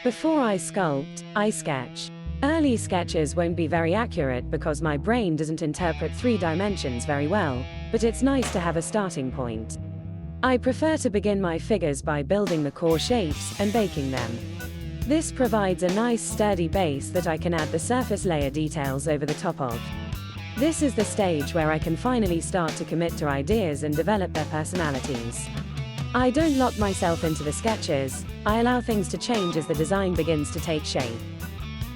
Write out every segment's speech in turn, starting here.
Before I sculpt, I sketch. Early sketches won't be very accurate because my brain doesn't interpret 3 dimensions very well, but it's nice to have a starting point. I prefer to begin my figures by building the core shapes and baking them. This provides a nice sturdy base that I can add the surface layer details over the top of. This is the stage where I can finally start to commit to ideas and develop their personalities. I don't lock myself into the sketches, I allow things to change as the design begins to take shape.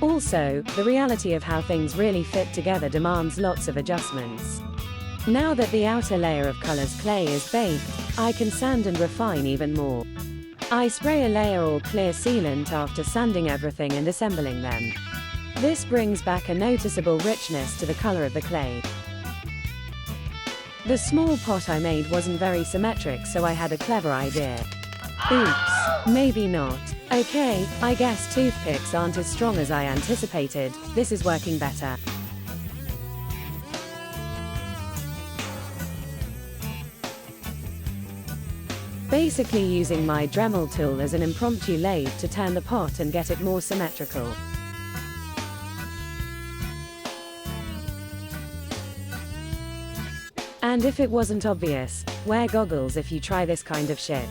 Also, the reality of how things really fit together demands lots of adjustments. Now that the outer layer of colors clay is baked, I can sand and refine even more. I spray a layer or clear sealant after sanding everything and assembling them. This brings back a noticeable richness to the color of the clay. The small pot I made wasn't very symmetric, so I had a clever idea. Oops, maybe not. Okay, I guess toothpicks aren't as strong as I anticipated. This is working better. Basically using my Dremel tool as an impromptu lathe to turn the pot and get it more symmetrical. And if it wasn't obvious, wear goggles if you try this kind of shit.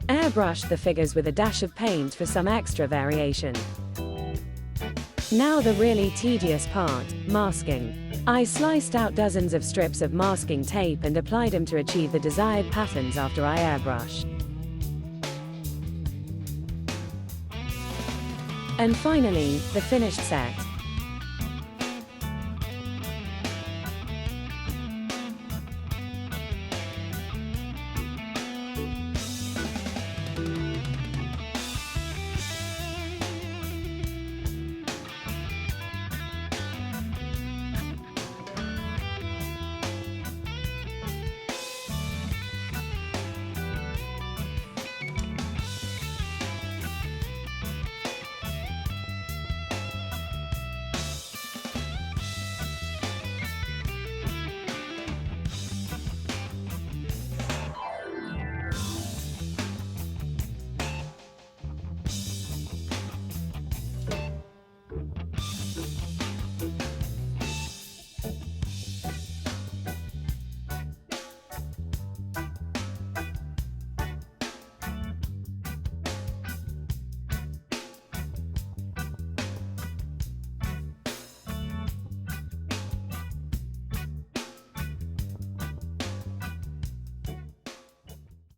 Airbrush the figures with a dash of paint for some extra variation. Now the really tedious part, masking. I sliced out dozens of strips of masking tape and applied them to achieve the desired patterns after I airbrushed. And finally, the finished set.